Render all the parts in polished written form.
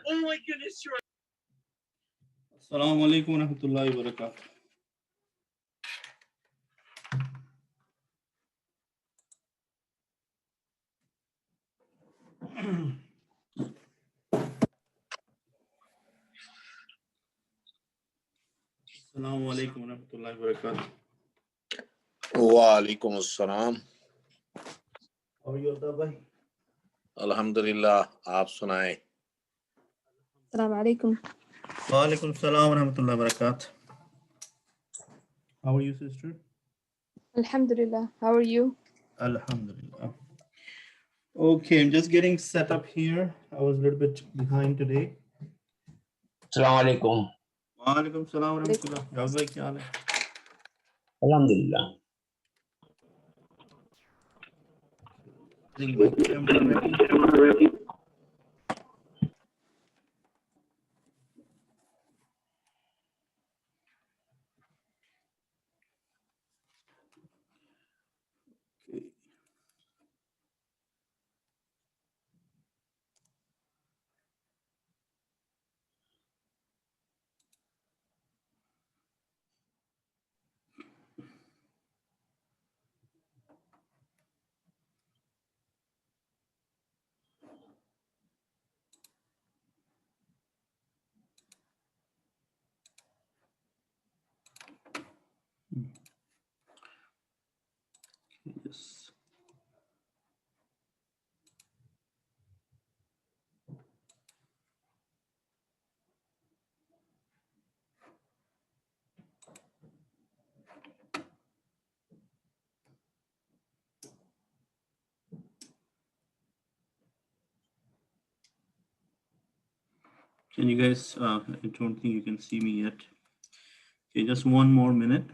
Oh my goodness, you're Assalamu alaikum wa rahmatullahi wa barakatuh. Assalamu alaikum wa rahmatullahi wa barakatuh. Walaikum assalam. How are you, Ata bhai? Alhamdulillah. आप सुनाएं. Assalamu alaikum. Wa alaikum assalam wa rahmatullahi wa barakatuh. How are you, sister? Alhamdulillah. How are you? Alhamdulillah. Okay, I'm just getting set up here. I was a little bit behind today. Assalamu alaikum. Wa alaikum assalam wa rahmatullah. Jawad bhai, kya haal hai? Alhamdulillah. Is my camera ready? Okay. Yes. Can you guys, I don't think you can see me yet. Okay, just one more minute.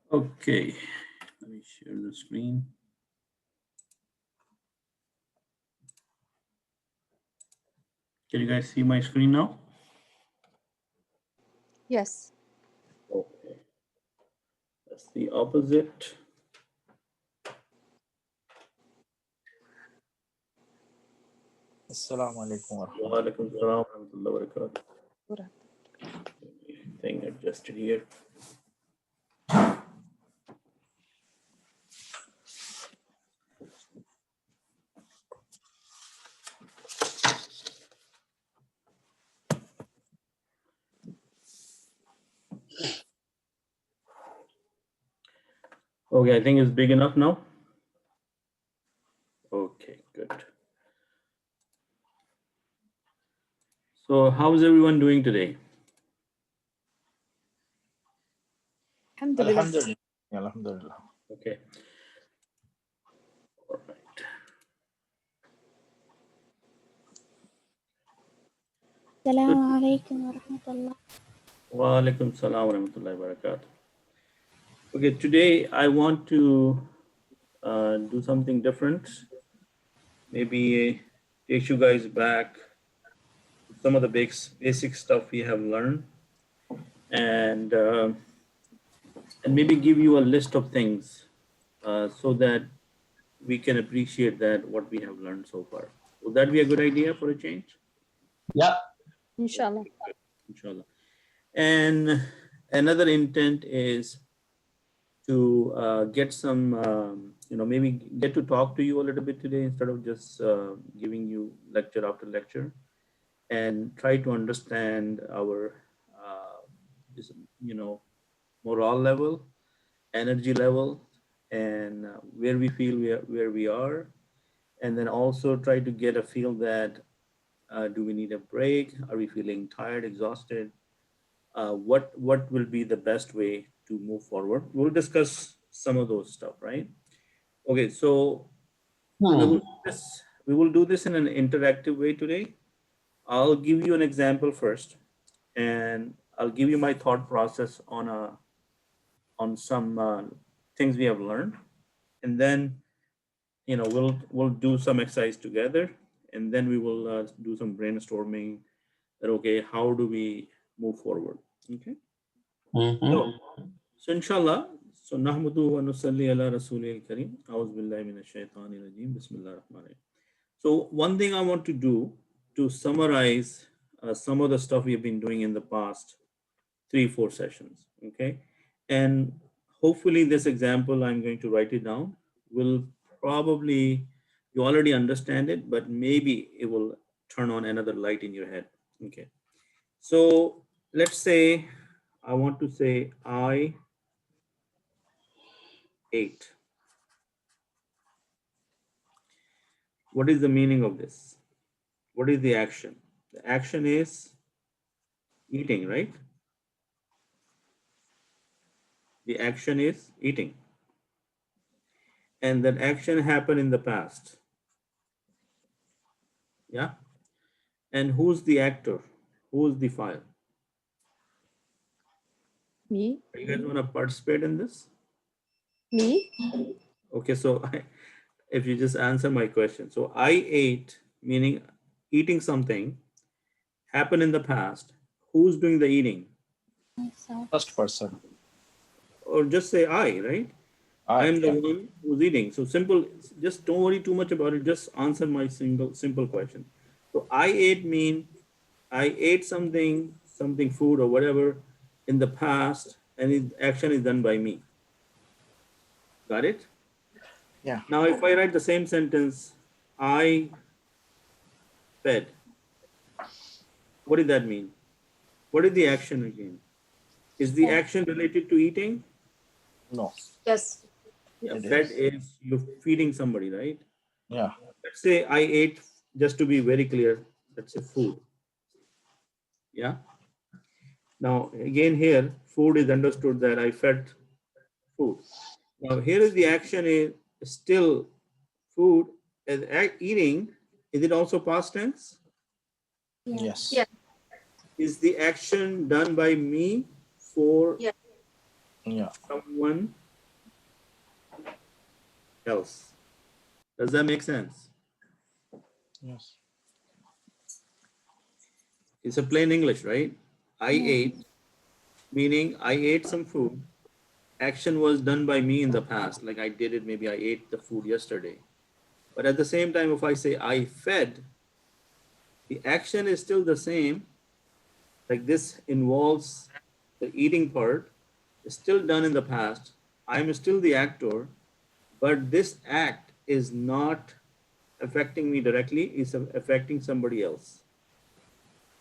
Okay, let me share the screen. Can you guys see my screen now? Yes. Okay, that's the opposite. Assalamu alaikum. Wa alaikum assalam wa rahmatullahi wa barakatuh. Alright. Thing adjusted here. Okay, I think it's big enough now. Okay, good. So how's everyone doing today? Alhamdulillah. Alhamdulillah. Alhamdulillah. Okay. All right. Assalamu alaikum wa rahmatullah. Wa alaikum salam wa rahmatullahi wa barakatuh. Okay, today I want to do something different. Maybe take you guys back to some of the basic stuff we have learned, and maybe give you a list of things so that we can appreciate that what we have learned so far. Would that be a good idea for a change? Yeah. Inshallah. Inshallah. And another intent is to get some, maybe get to talk to you a little bit today instead of just giving you lecture after lecture, and try to understand our, morale level, energy level, and where we feel where we are, and then also try to get a feel that do we need a break? Are we feeling tired, exhausted? What will be the best way to move forward? We'll discuss some of those stuff, right? Okay, so we will do this in an interactive way today. I'll give you an example first, and I'll give you my thought process on some things we have learned, and then we'll do some exercise together, and then we will do some brainstorming that okay, how do we move forward? Okay. Mm-hmm. So inshallah, so nahmadu wa nusalli ala rasulil kareem. A'udhu billahi minash shaitanir rajeem. Bismillahir rahmanir rahim. So one thing I want to do to summarize some of the stuff we have been doing in the past 3-4 sessions. Okay, and hopefully this example I'm going to write it down will probably you already understand it, but maybe it will turn on another light in your head. Okay, so let's say I want to say I ate. What is the meaning of this? What is the action? The action is eating, right? The action is eating. And that action happened in the past. Yeah. And who's the actor? Who's the file? Me? Are you guys want to participate in this? Me? Okay, so if you just answer my question. So I ate, meaning eating something, happened in the past. Who's doing the eating? Myself. First person. Or just say I, right? I am the one who's eating. So simple, just don't worry too much about it. Just answer my simple question. So I ate mean I ate something, food or whatever in the past, and action is done by me. Got it? Yeah. Now, if I write the same sentence, I fed, what did that mean? What is the action again? Is the action related to eating? No. Yes. Yeah, It fed is. is you're feeding somebody, right? Yeah. Let's say I ate, just to be very clear, let's say food. Yeah. Now, again, here, food is understood that I fed food. Now, here is the action is still food as eating. Is it also past tense? Yes. Yeah. Is the action done by me for Yeah. someone else? Does that make sense? Yes. It's a plain English, right? I Yeah. ate, meaning I ate some food. Action was done by me in the past, like I did it, maybe I ate the food yesterday. But at the same time, if I say I fed, the action is still the same. Like this involves the eating part, is still done in the past. I'm still the actor, but this act is not affecting me directly, it's affecting somebody else.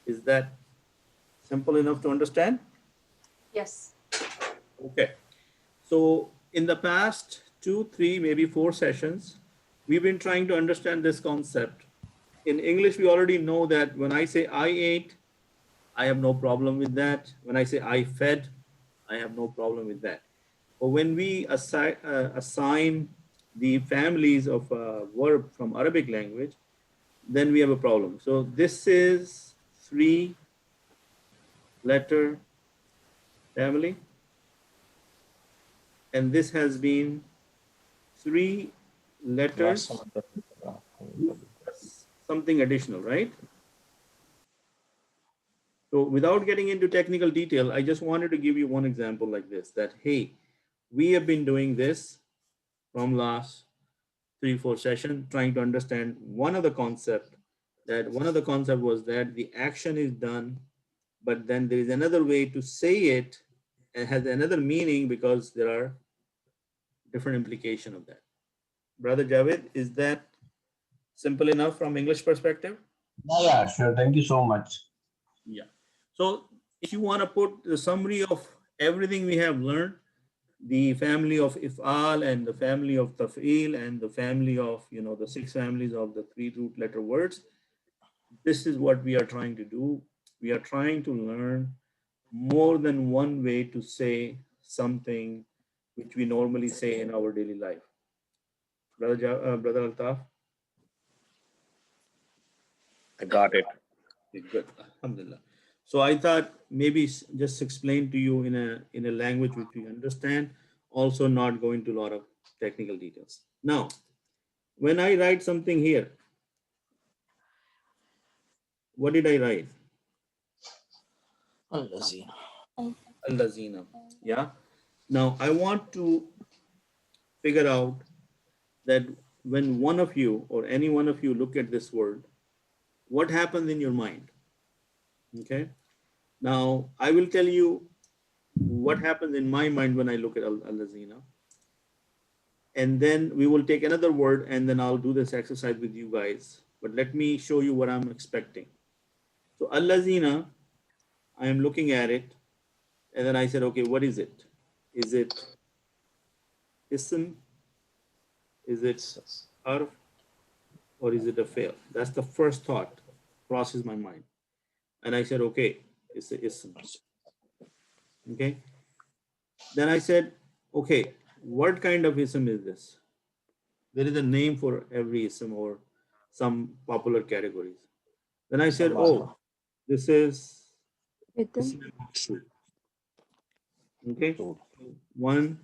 Is that simple enough to understand? Yes. Okay. So in the past 2, 3, maybe 4 sessions, we've been trying to understand this concept. In English, we already know that when I say I ate, I have no problem with that. When I say I fed, I have no problem with that. But when we assign the families of verb from Arabic language, then we have a problem. So this is 3-letter family, and this has been 3 letters plus something additional, right? So without getting into technical detail, I just wanted to give you one example like this, that, hey, we have been doing this from last 3-4 sessions, trying to understand one of the concept was that the action is done, but then there is another way to say it and has another meaning because there are different implication of that. Brother Javed, is that simple enough from English perspective? Yeah, sure. Thank you so much. Yeah. So if you want to put the summary of everything we have learned, the family of if'al and the family of taf'il and the family of, the 6 families of the 3 root letter words, this is what we are trying to do. We are trying to learn more than one way to say something which we normally say in our daily life. Brother Altaf? I got it. Okay, good. Alhamdulillah. So I thought maybe just explain to you in a language which we understand. also not go into a lot of technical details. Now, when I write something here, what did I write? الذين. Allazina. Yeah. Now I want to figure out that when one of you or any one of you look at this word, what happens in your mind? Okay. Now I will tell you what happens in my mind when I look at Allazina. And then we will take another word and then I'll do this exercise with you guys. But let me show you what I'm expecting. So Allazina, I am looking at it and then I said, okay, what is it? Is it ism? Is it harf? Or is it a fail? That's the first thought crosses my mind. And I said, okay, it's a ism. Okay. Then I said, okay, what kind of ism is this? There is a name for every ism or some popular categories. Then I said, oh, this is Rhythm. ism two. Okay. 1,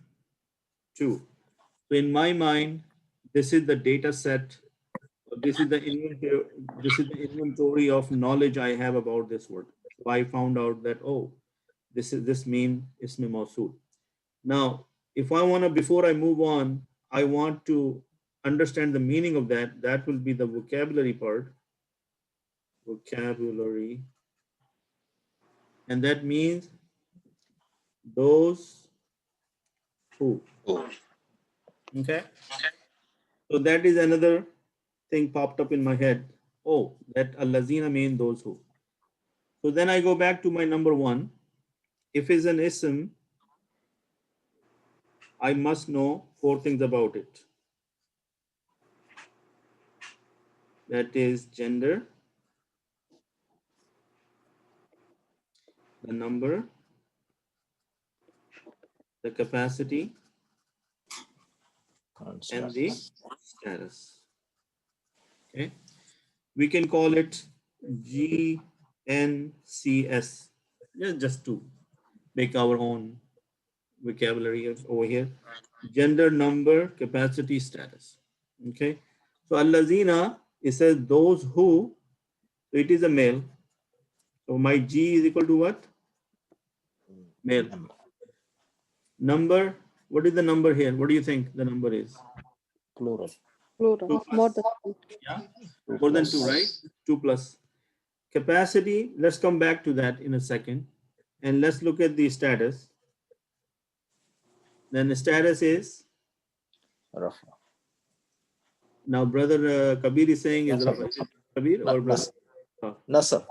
2. So in my mind, this is the data set. This is the inventory. This is the inventory of knowledge I have about this word. So I found out that this mean ism mawsul. Now, if I want to, before I move on, I want to understand the meaning of that. That will be the vocabulary part. Vocabulary, and that means those who. Okay. So that is another thing popped up in my head. Oh, that allazina mean those who. So then I go back to my number 1. If it's an ism, I must know 4 things about it. That is gender, the number, the capacity, and the status. Okay. We can call it GNCS, just to make our own vocabulary over here. Gender, number, capacity, status. Okay. So allazina, it says those who, so it is a male. So my G is equal to what? Male. Number, what is the number here? What do you think the number is? Plural. Plural. More than two. Yeah, more than 2, right? 2 plus. Capacity, let's come back to that in a second. And let's look at the status. Then the status is, رفع. now brother Kabir is saying is Nasab. Kabir or brother? نصب.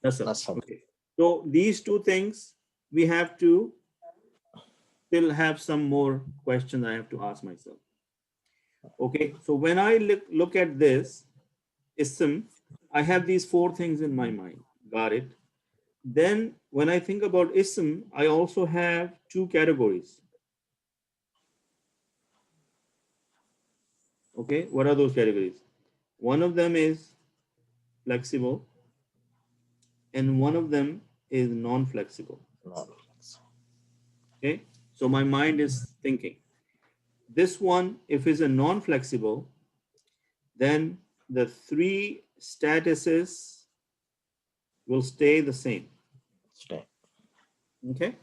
Nasab. Nasab. Okay. So these 2 things we have to still have some more questions I have to ask myself. Okay, so when I look at this ism, I have these 4 things in my mind. Got it. Then when I think about ism, I also have 2 categories. Okay, what are those categories? One of them is flexible and one of them is non-flexible. Okay, so my mind is thinking this one, if it's a non-flexible, then the 3 statuses will stay the same. Okay.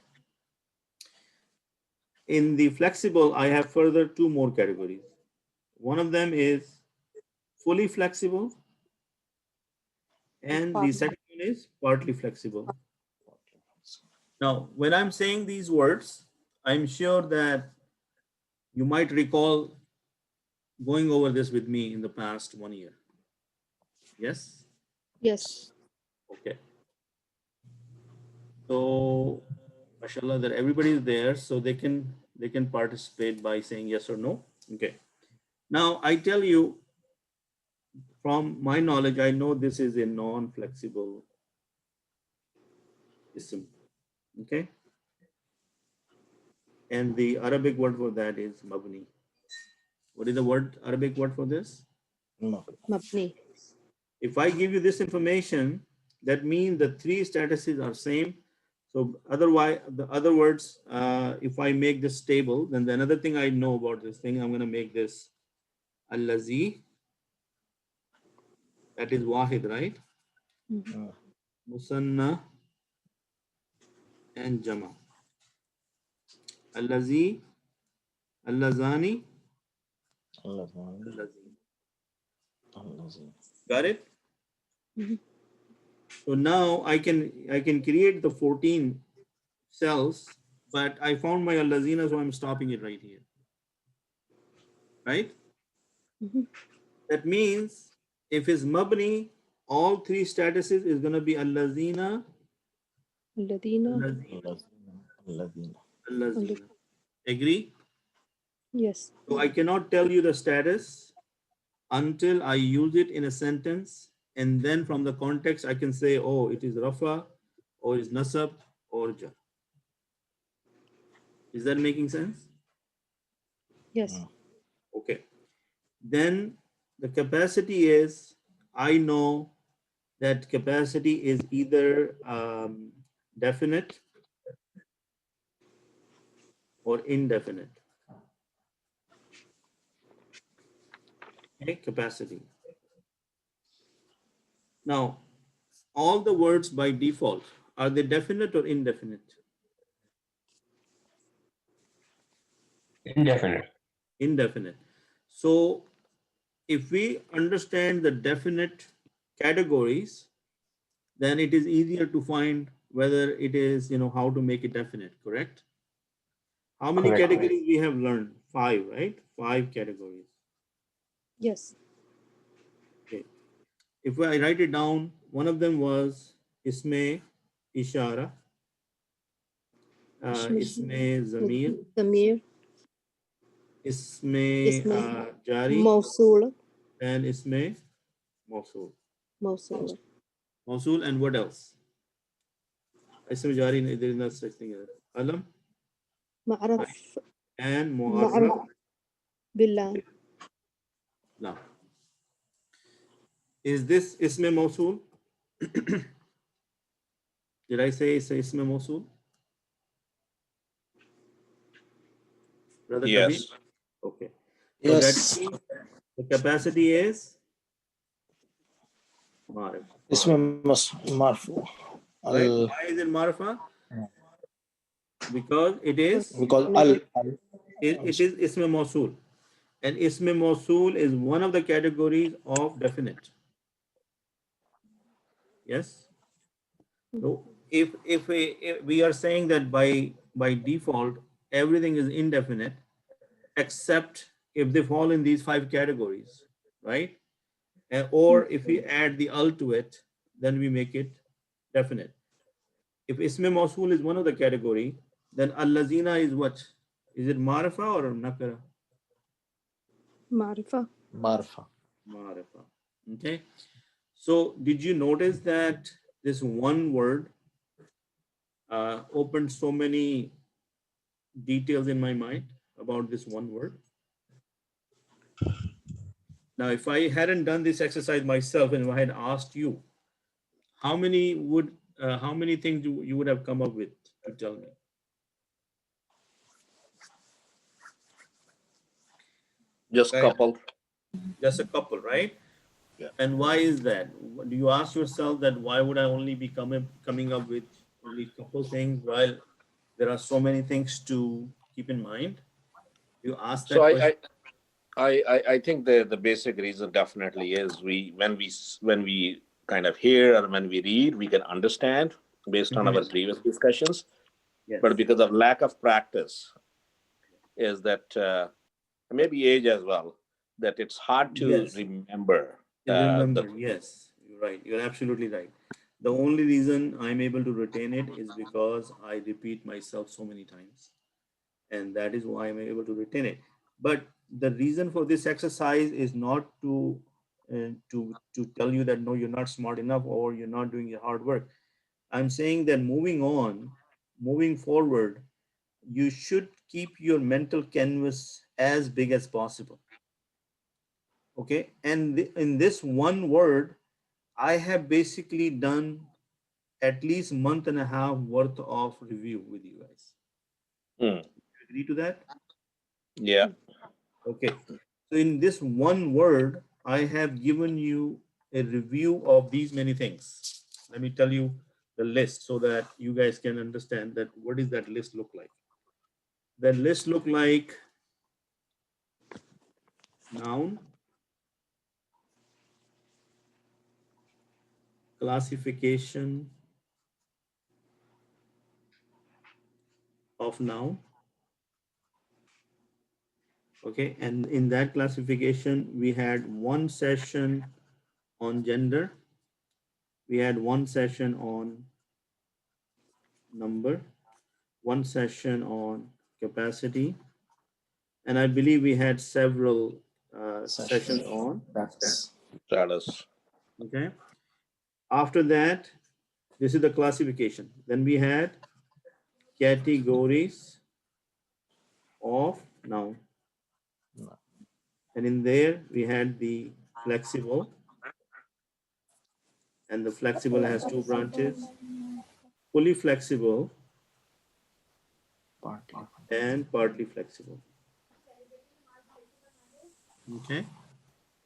In the flexible, I have further 2 more categories. One of them is fully flexible and the second one is partly flexible. Now, when I'm saying these words, I'm sure that you might recall going over this with me in the past 1 year. Yes? Yes. Okay. So, mashallah, that everybody is there, so they can participate by saying yes or no. Okay. Now, I tell you, from my knowledge, I know this is a non-flexible ism. Okay. And the Arabic word for that is mabni. What is the Arabic word for this? Mabni. If I give you this information, that means the 3 statuses are same. So otherwise, the other words, if I make this table, then the another thing I know about this thing, I'm going to make this allazi, that is wahid, right? Musanna and jama. Allazi, allazani, allazi. Got it? So now I can create the 14 cells, but I found my allazina, so I'm stopping it right here. Right? That means if it's mabni, all three statuses is going to be allazina, Ladina. allazina. Agree? Yes. So I cannot tell you the status until I use it in a sentence, and then from the context I can say, oh, it is rafa, or is nasab, or jar. Is that making sense? Yes. Okay. Then the capacity is, I know that capacity is either definite or indefinite. Okay, capacity. Now, all the words by default, are they definite or indefinite? Indefinite. Indefinite. So if we understand the definite categories, then it is easier to find whether it is, how to make it definite, correct? How many Correct. categories we have learned? 5, right? 5 categories. Yes. Okay. If I write it down, one of them was isme ishara, isme zamir, Damir. isme Isme. jari, Mausul. and isme mausul. Mausul. Mausul, and what else? Isme jari, there is no such thing as alam Ma'raf. and mu'arraf. Ma'ruf. Billah. Now, is this isme mausul? Did I say it's isme mausul? Brother Kabir? Yes. Okay. So that Yes. means the capacity is marif. اسم مرفوع. Right? Why is it marifa? Because it is Because it is isme mausul, and isme mausul is one of the categories of definite. Yes. So if we are saying that by default everything is indefinite except if they fall in these 5 categories, right? Or if we add the al to it, then we make it definite. If isme mausul is one of the category, then allazina is what? Is it marifa or nakara? Marifa. معرفة. Marifa. Okay. So did you notice that this one word opened so many details in my mind about this one word? Now, if I hadn't done this exercise myself and if I had asked you, how many things you would have come up with to tell me? Just Right? couple. Just a couple, right? Yeah. And why is that? Do you ask yourself that why would I only be coming up with only a couple things while there are so many things to keep in mind? You ask that So question. I think the basic reason definitely is when we kind of hear or when we read, we can understand based on our previous discussions. Yes. But because of lack of practice, is that maybe age as well, that it's hard to Yes. remember. Remember, yes, you're right. You're absolutely right. The only reason I'm able to retain it is because I repeat myself so many times, and that is why I'm able to retain it. But the reason for this exercise is not to tell you that no, you're not smart enough or you're not doing your hard work. I'm saying that moving forward, you should keep your mental canvas as big as possible. Okay, and in this one word, I have basically done at least month and a half worth of review with you guys. Hmm. Agree to that? Yeah. Okay. So in this one word, I have given you a review of these many things. Let me tell you the list so that you guys can understand that what does that list look like. The list look like noun, classification of noun. Okay, and in that classification, we had one session on gender. We had one session on number, one session on capacity, and I believe we had several sessions on stats. That's Status. Okay. After that, this is the classification. Then we had categories of noun. no. And in there, we had the flexible. And the flexible has two branches, fully flexible Partly. and partly flexible. Okay.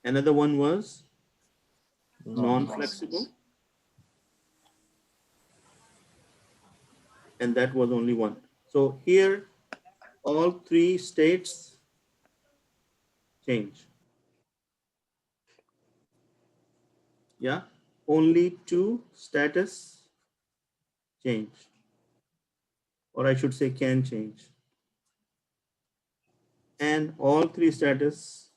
Another one was non-flexible. And that was only one. So here, all three states change. Yeah. Only two status change. Or I should say can change. And all three status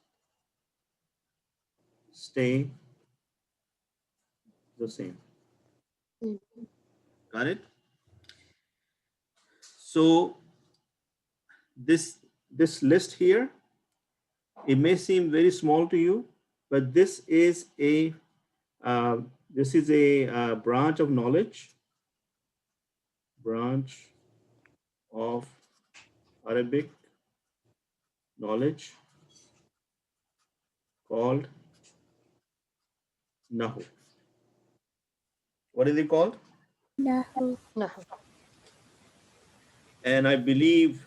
stay the same. Mm. Got it? So this list here, it may seem very small to you, but this is a branch of knowledge, branch of Arabic knowledge called Nahu. What is it called? Nahu. نحو. And I believe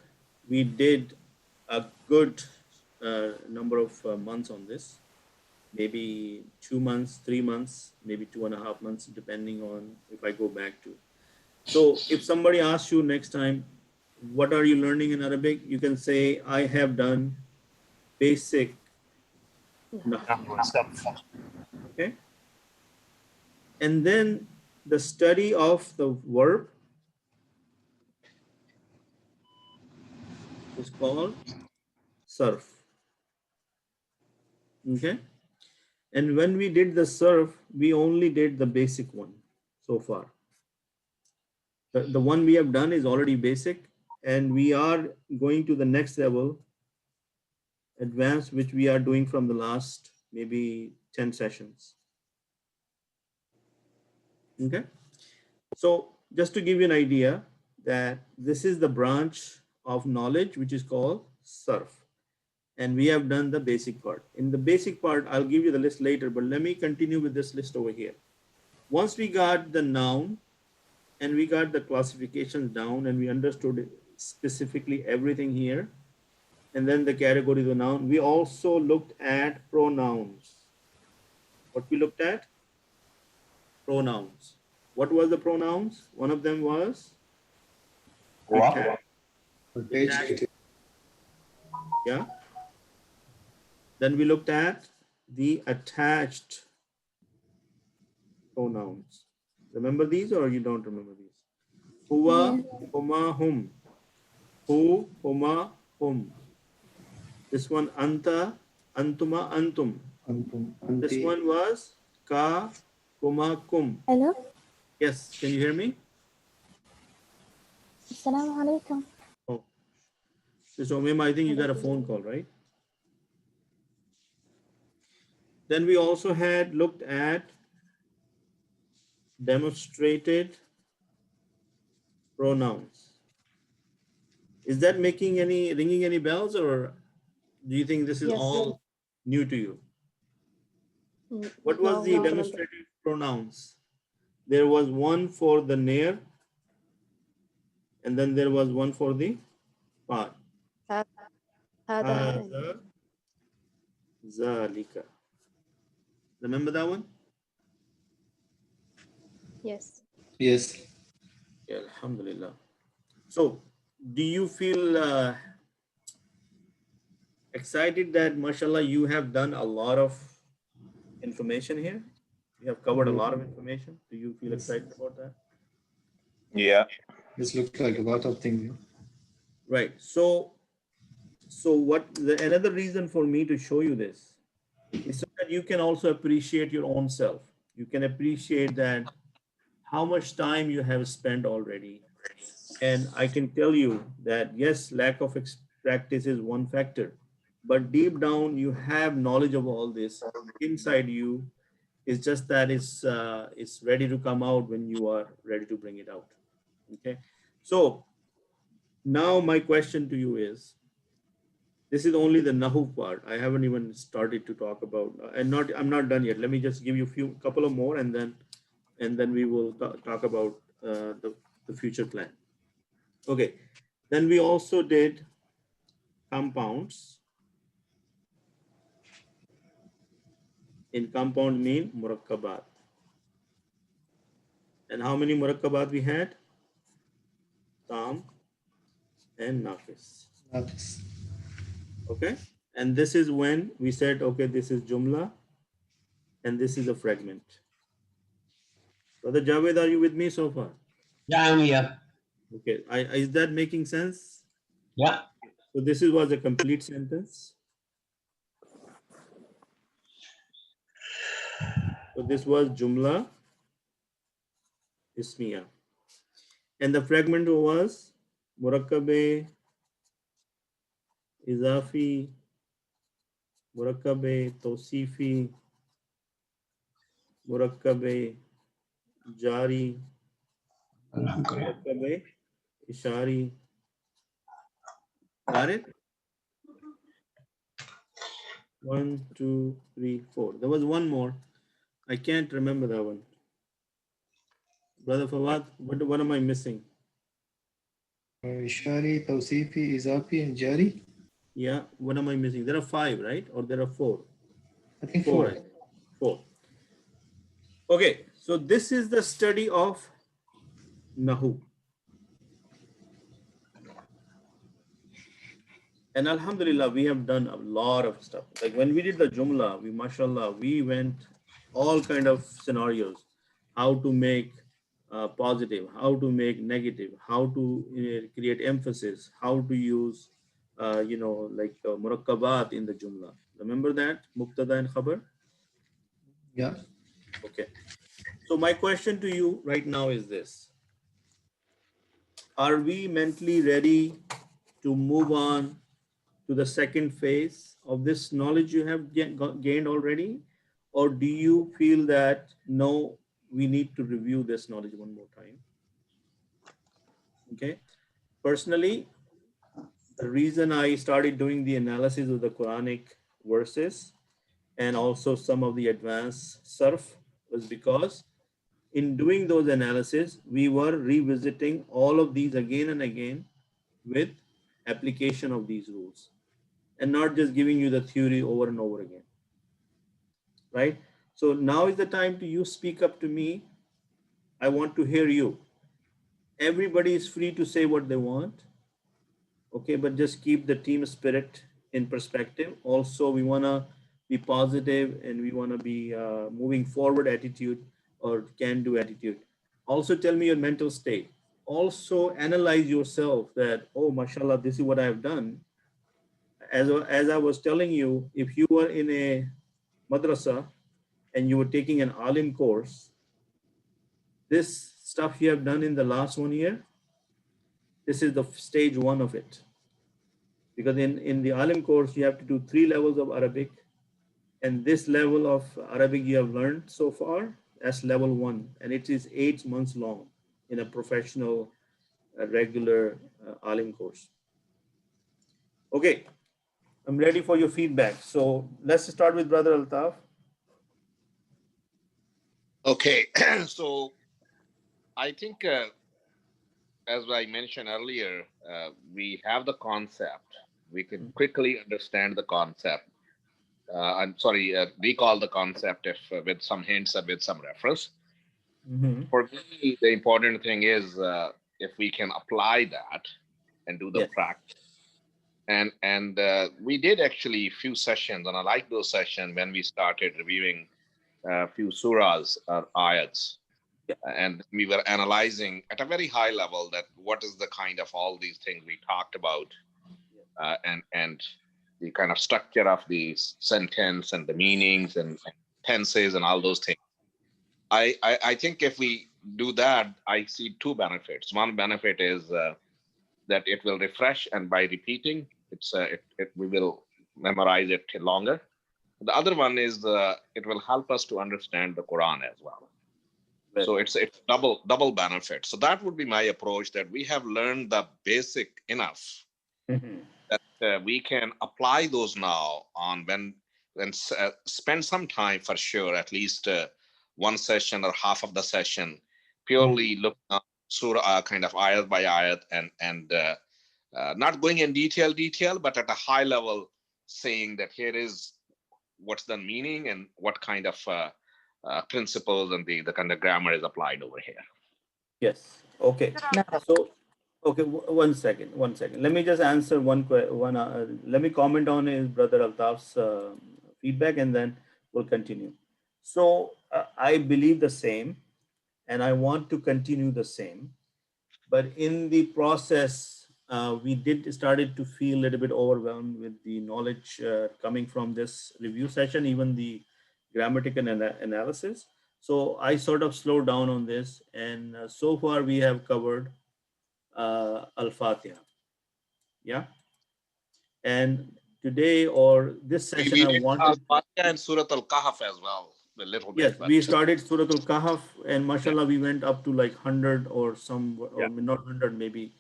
we did a good number of months on this, maybe 2 months, 3 months, maybe 2.5 months, depending on if I go back to. So if somebody asks you next time, what are you learning in Arabic? You can say, I have done basic Nahwu. Okay. And then the study of the verb is called surf. Okay. And when we did the surf, we only did the basic one so far. The one we have done is already basic, and we are going to the next level, advanced, which we are doing from the last maybe 10 sessions. Okay. So just to give you an idea that this is the branch of knowledge which is called surf. And we have done the basic part. In the basic part, I'll give you the list later, but let me continue with this list over here. Once we got the noun and we got the classifications down and we understood specifically everything here, and then the categories of noun, we also looked at pronouns. What we looked at? Pronouns. What was the pronouns? One of them was What? attached. Yeah. Then we looked at the attached pronouns. Remember these or you don't remember these? Huwa, huma, hum. Hu, huma, hum. This one, anta, antuma, antum. This one was ka, kuma, kum. Hello. Yes, can you hear me? Assalamu alaikum. Oh, so Mima, I think you got a phone call, right? Then we also had looked at demonstrated pronouns. Is that ringing any bells, or do you think this is Yes. all new to you? Mm. What was No, the no, remember. demonstrated pronouns? There was one for the near, and then there was one for the far. هذا هذين. هذا ذلك. Remember that one? Yes. Yes. Yeah, alhamdulillah. So, do you feel excited that, mashallah, you have done a lot of information here? You have covered a lot of information. Do you feel excited about that? Yeah. This looks like a lot of things. Right. So another reason for me to show you this is so that you can also appreciate your own self. You can appreciate that how much time you have spent already. And I can tell you that yes, lack of practice is one factor, but deep down you have knowledge of all this inside you. It's just that it's ready to come out when you are ready to bring it out. Okay. So now my question to you is, this is only the Nahu part. I haven't even started to talk about, I'm not done yet. Let me just give you couple of more, and then we will talk about the future plan. Okay. Then we also did compounds. In compound mean murakkabat. And how many murakkabat we had? Tam and nafis. That's Okay. And this is when we said, okay, this is jumla and this is a fragment. Brother Javed, are you with me so far? Yeah, I'm here. Okay. Is that making sense? Yeah. So this was a complete sentence. So this was jumla ismiya. And the fragment was murakkabe, izafi, murakkabe, tawsifi, murakkabe, jari, murakkabe, ishari. Got it? 1, 2, 3, 4. There was one more. I can't remember that one. Brother Fawad, what am I missing? Shari, Tawsifi, Izafi, and Jari. Yeah, what am I missing? There are 5, right? Or there are 4? I think 4. 4. I think. 4. Okay, so this is the study of Nahu. And alhamdulillah, we have done a lot of stuff. Like when we did the Jumla, mashallah, we went all kind of scenarios, how to make positive, how to make negative, how to create emphasis, how to use, like murakkabat in the Jumla. Remember that? Mubtada and Khabar? Yeah. Okay. So my question to you right now is this. Are we mentally ready to move on to the second phase of this knowledge you have gained already? Or do you feel that, no, we need to review this knowledge one more time? Okay. Personally, the reason I started doing the analysis of the Quranic verses and also some of the advanced surf was because in doing those analysis, we were revisiting all of these again and again with application of these rules and not just giving you the theory over and over again, right? So now is the time to you speak up to me. I want to hear you. Everybody is free to say what they want, okay, but just keep the team spirit in perspective. Also, we want to be positive and we want to be moving forward attitude or can do attitude. Also tell me your mental state. Also analyze yourself that, oh, mashallah, this is what I've done. As I was telling you, if you were in a madrasa and you were taking an alim course, this stuff you have done in the last 1 year, this is the stage 1 of it. Because in the alim course, you have to do 3 levels of Arabic. And this level of Arabic you have learned so far, that's level 1. And it is 8 months long in a professional, regular alim course. Okay, I'm ready for your feedback. So let's start with Brother Altaf. Okay. So I think, as I mentioned earlier, we have the concept. We could quickly understand the concept. I'm sorry, recall the concept if with some hints or with some reference. Mm-hmm. For me, the important thing is if we can apply that and do the Yes. practice. And we did actually few sessions, and I like those sessions when we started reviewing a few surahs or ayats, Yeah. and we were analyzing at a very high level that what is the kind of all these things we talked about, and the kind of structure of the sentence and the meanings and tenses and all those things. I think if we do that, I see two benefits. One benefit is that it will refresh, and by repeating, we will memorize it longer. The other one is it will help us to understand the Quran as well. So Very. it's double benefit. So that would be my approach, that we have learned the basic enough Mm-hmm. that we can apply those now on when spend some time for sure, at least one session or half of the session, purely look at surah kind of ayat by ayat, and not going in detail, but at a high level, saying that here is what's the meaning and what kind of principles and the kind of grammar is applied over here. Yes. Okay. So, okay, 1 second, 1 second. Let me just answer one. Let me comment on his brother Altaf's feedback, and then we'll continue. So, I believe the same, and I want to continue the same. But in the process, we did started to feel a little bit overwhelmed with the knowledge coming from this review session, even the grammatical analysis. So I sort of slowed down on this, and so far we have covered Al-Fatiha. Yeah, and today or this session, We I did wanted. Fatiha and Surah Al-Kahf as well, a little Yes, bit, we but started Surah Al-Kahf, and yeah, mashallah, we went up to like 100 or some, yeah. or not 100, maybe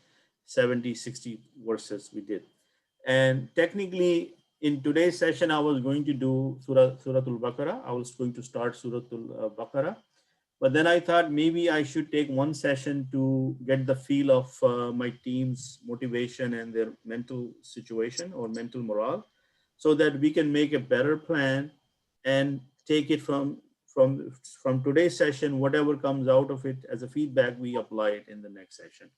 70, 60 verses we did. And technically, in today's session, I was going to do Surah Al-Baqarah. I was going to start Surah Al-Baqarah. But then I thought maybe I should take one session to get the feel of my team's motivation and their mental situation or mental morale, so that we can make a better plan and take it from today's session. Whatever comes out of it as a feedback, we apply it in the next session.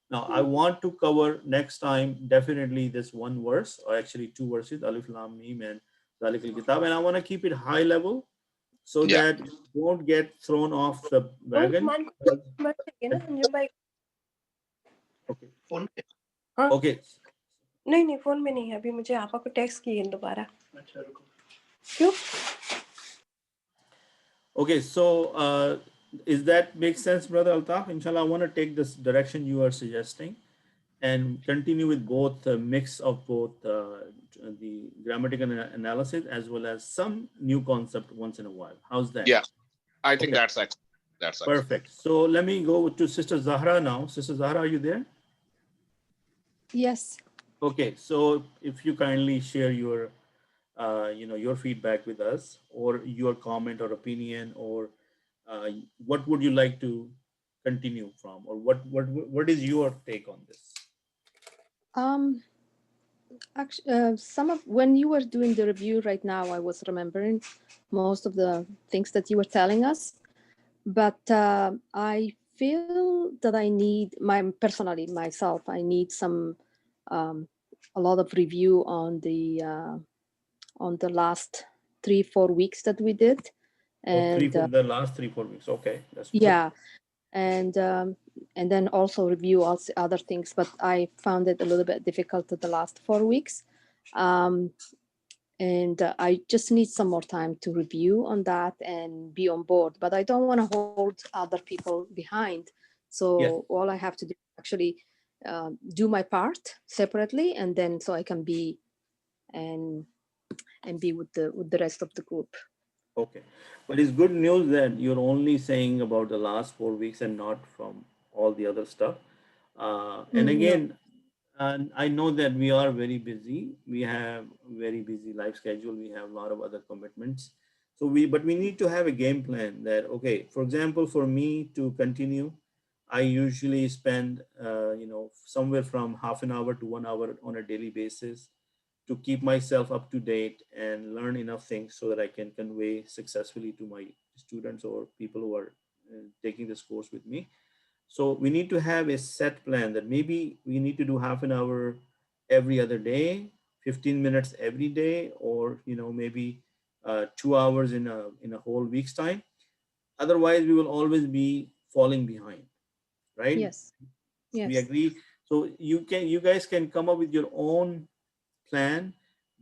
Now, I want to cover next time definitely this one verse, or actually two verses, Alif Lam Mim and Zalik al Kitab, and I want to keep it high level so Yeah. that you won't get thrown off the wagon. Okay. Phone पे Okay. नहीं phone में नहीं है अभी मुझे आपा को text किए दोबारा अच्छा रुको क्यों Okay. So, is that make sense, Brother Altaf? Inshallah, I want to take this direction you are suggesting and continue with both mix of both the grammatical analysis as well as some new concept once in a while. How's that? Yeah, I think Okay. that's excellent. That's excellent. Perfect. So let me go to Sister Zahra now. Sister Zahra, are you there? Yes. Okay. So if you kindly share your, your feedback with us, or your comment or opinion, or what would you like to continue from, or what is your take on this? Actually, some of when you were doing the review right now, I was remembering most of the things that you were telling us, but I feel that I need personally myself. I need some a lot of review on the last 3-4 weeks that we did, and The last 3-4 weeks. Okay, that's good. yeah, and then also review also other things. But I found it a little bit difficult the last 4 weeks. And I just need some more time to review on that and be on board. But I don't want to hold other people behind. So Yes. all I have to do is actually do my part separately, and then so I can be and be with the rest of the group. Okay, but it's good news that you're only saying about the last 4 weeks and not from all the other stuff. And No. again, and I know that we are very busy. We have very busy life schedule. We have a lot of other commitments. But we need to have a game plan that, okay, for example, for me to continue, I usually spend, somewhere from half an hour to 1 hour on a daily basis to keep myself up to date and learn enough things so that I can convey successfully to my students or people who are taking this course with me. So we need to have a set plan that maybe we need to do half an hour every other day, 15 minutes every day, or maybe 2 hours in a whole week's time. Otherwise, we will always be falling behind, right? Yes. We Yes. agree. So you guys can come up with your own plan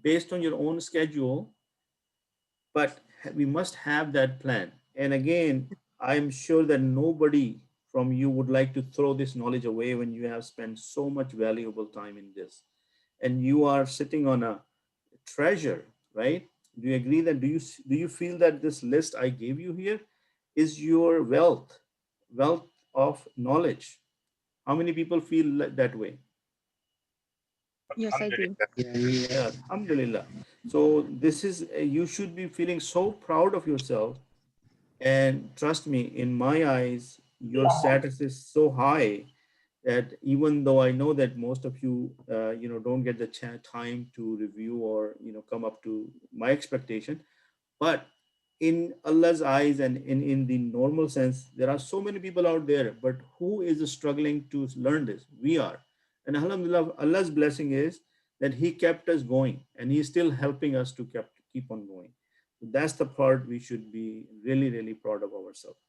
based on your own schedule, but we must have that plan. And again, I'm sure that nobody from you would like to throw this knowledge away when you have spent so much valuable time in this, and you are sitting on a treasure, right? Do you agree that do you feel that this list I gave you here is your wealth of knowledge? How many people feel that way? Yes, I do. Yeah, me, Yeah, alhamdulillah. So this is, you should be feeling so proud of yourself. And trust me, in my eyes, your status is so high that even though I know that most of you, don't get the time to review or, come up to my expectation, but in Allah's eyes and in the normal sense, there are so many people out there, but who is struggling to learn this? We are. And alhamdulillah, Allah's blessing is that He kept us going and He's still helping us to keep on going. That's the part we should be really, really proud of ourselves.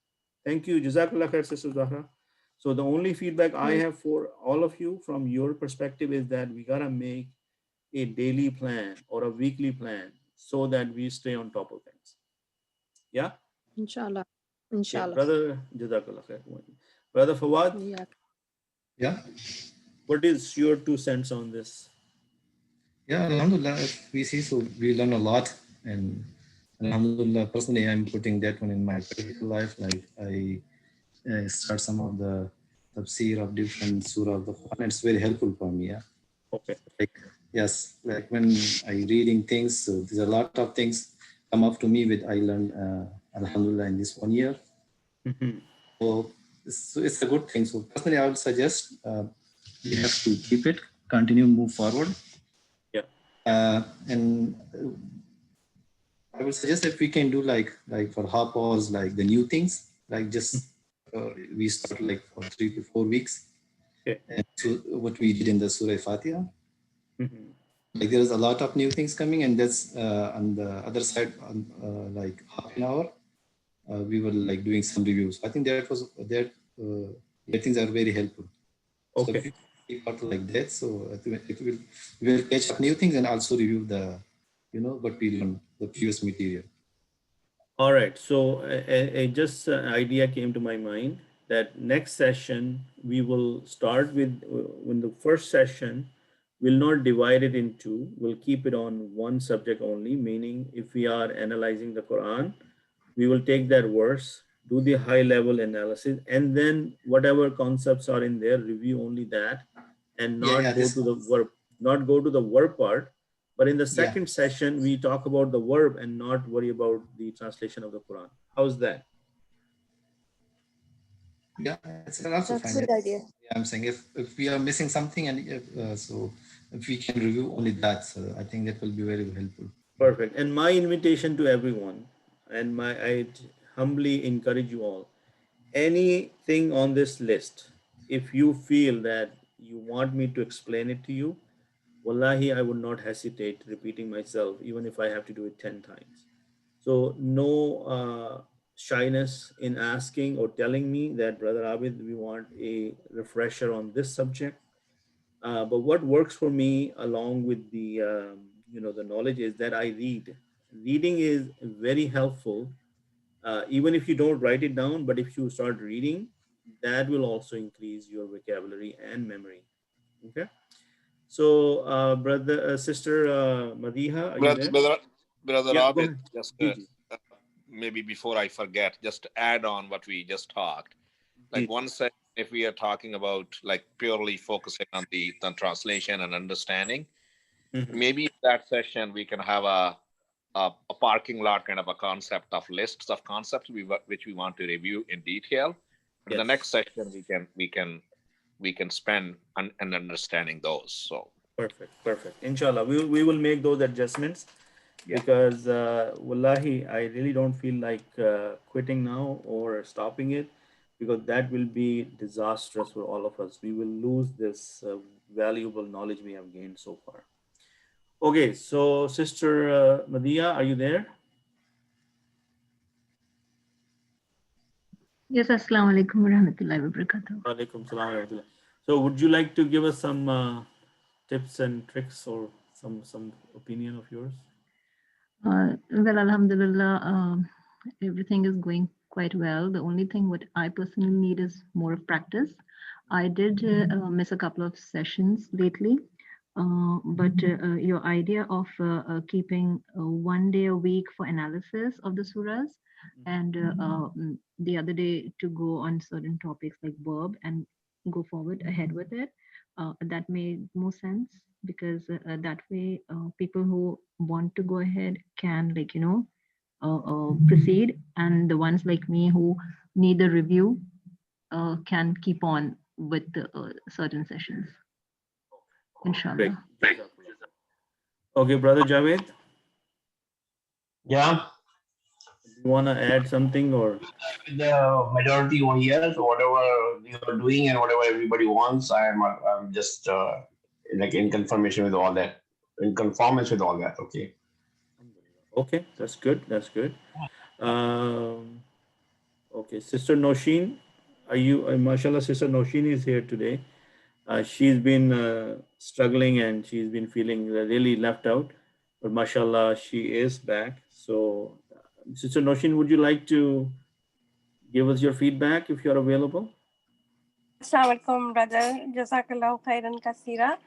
Thank you. Jazakallah khair, Sister Zahra. So the only feedback I have for all of you from your perspective is that we gotta make a daily plan or a weekly plan so that we stay on top of things. Yeah. Inshallah. Okay, Inshallah. brother. Jazakallah khair. Brother Fawad, Yeah. yeah, what is your 2 cents on this? yeah. Alhamdulillah, if we see, so we learn a lot, and Alhamdulillah, personally, I'm putting that one in my practical life. Like I start some of the tafsir of different surah of the Quran. It's very helpful for me. Yeah. Okay. Like yes, like when I reading things, so there's a lot of things come up to me with I learned Alhamdulillah in this 1 year. Mhm. So it's a good thing. So personally, I would suggest you have to keep it, continue, move forward, Yeah. and I would suggest if we can do like for hoppers, like the new things, like just we start like for 3 to 4 weeks, Okay. and so what we did in the Surah Fatiha. Mhm. Like there's a lot of new things coming, and that's on the other side, like half an hour, we were like doing some reviews. I think that things are very helpful. So if Okay. we keep out like that, so I think we will catch up new things and also review the, what we learned, the previous material. All right. So just idea came to my mind that next session we will start with when the first session we'll not divide it into, we'll keep it on one subject only, meaning if we are analyzing the Quran, we will take that verse, do the high level analysis, and then whatever concepts are in there, review only that and Yeah, not go to the verb, not go to the verb part. But in the yeah, second session, we talk about the verb and not worry about the translation of the Quran. How's that? yeah. It's also That's fine. a good idea. Yeah, I'm saying if we are missing something, and so if we can review only that, so I think that will be very helpful. Perfect. And my invitation to everyone, and I humbly encourage you all, anything on this list, if you feel that you want me to explain it to you, wallahi, I would not hesitate repeating myself, even if I have to do it 10 times. So no shyness in asking or telling me that, Brother Abid, we want a refresher on this subject. But what works for me, along with the the knowledge, is that I read. Reading is very helpful, even if you don't write it down. But if you start reading, that will also increase your vocabulary and memory. Okay. So, sister Madiha, are you Brother, there? brother, brother Yeah, go Abid, ahead. just Gigi. maybe before I forget, just to add on what we just talked. Like Gigi. one second, if we are talking about like purely focusing on the translation and understanding, Mhm. maybe in that session we can have a parking lot kind of a concept of lists of concepts which we want to review in detail. In the next session, we can spend and understanding those. So Perfect. Inshallah, we will make those adjustments because wallahi, I really don't feel like quitting now or stopping it, because that will be disastrous for all of us. We will lose this valuable knowledge we have gained so far. Okay, so Sister Madia, are you there? Yes, Assalamu alaikum warahmatullahi wabarakatuh. Alaikum salam wa rahmatullah. So would you like to give us some tips and tricks or some opinion of yours? Well, Alhamdulillah, everything is going quite well. The only thing what I personally need is more of practice. I did miss a couple of sessions lately, but your idea of keeping 1 day a week for analysis of the surahs and the other day to go on certain topics like verb and go forward ahead with it, that made more sense, because that way people who want to go ahead can, like, proceed, and the ones like me who need the review can keep on with certain sessions, inshallah. Great. Okay, Brother Javed, Yeah. you want to add something or? The majority over here, so whatever you are doing and whatever everybody wants, I'm just like in confirmation with all that, in conformance with all that. Okay. Okay, that's good. That's good. Um, okay, Sister Noshin, are you? Mashallah, Sister Noshin is here today. She's been struggling and she's been feeling really left out, but mashallah, she is back. So, Sister Noshin, would you like to give us your feedback if you're available? Assalamu alaikum, brother. Jazakallah khairan kasira.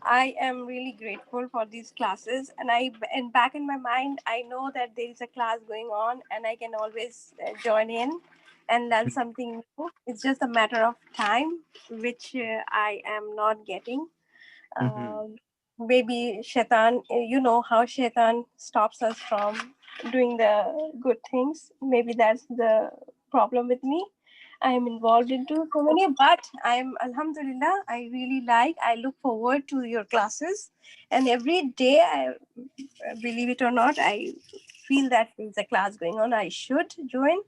I am really grateful for these classes, and back in my mind, I know that there is a class going on, and I can always join in and learn something new. It's just a matter of time, which I am not getting. Maybe Shaitan, you know how Shaitan stops us from doing the good things. Maybe that's the problem with me. I am involved into so many, but I'm Alhamdulillah. I look forward to your classes, and every day, I believe it or not, I feel that there's a class going on. I should join,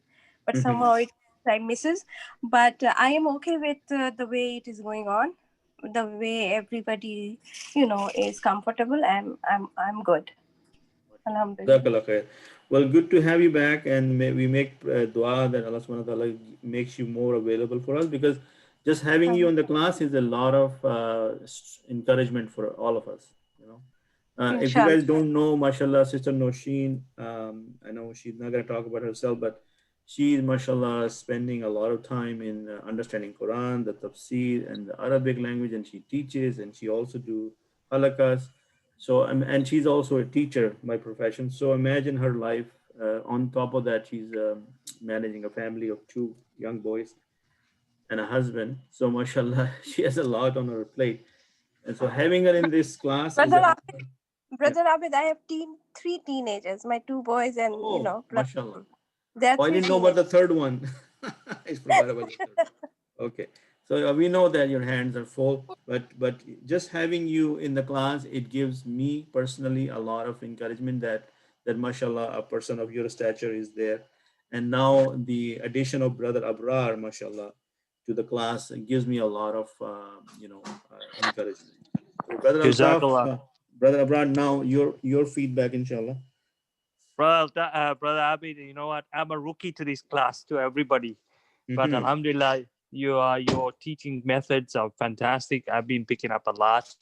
but somehow I misses. But I am okay with the way it is going on, the way everybody, is comfortable. I'm good. Alhamdulillah. Jazakallah khair. Well, good to have you back, and we make dua that Allah subhanahu wa ta'ala makes you more available for us, because just having you in the class is a lot of encouragement for all of us. If you guys don't know, mashallah, Sister Noshin, I know she's not going to talk about herself, but she is, mashallah, spending a lot of time in understanding Quran, the tafsir, and the Arabic language, and she teaches, and she also do halakas. So, and she's also a teacher by profession. So imagine her life. On top of that, she's managing a family of 2 young boys and a husband. So, mashallah, she has a lot on her plate. And so having her in this class is Brother Abid, I have 3 teenagers, my 2 boys, and mashallah. They're I didn't know about the third one. I forgot about the third one. Okay. So we know that your hands are full, but just having you in the class, it gives me personally a lot of encouragement that mashallah, a person of your stature is there. And now the addition of Brother Abrar, mashallah, to the class gives me a lot of encouragement. So Brother Altaf, Brother Abrar, now your feedback, inshallah. Brother Abid, you know what? I'm a rookie to this class, to everybody. But alhamdulillah, your teaching methods are fantastic. I've been picking up a lot.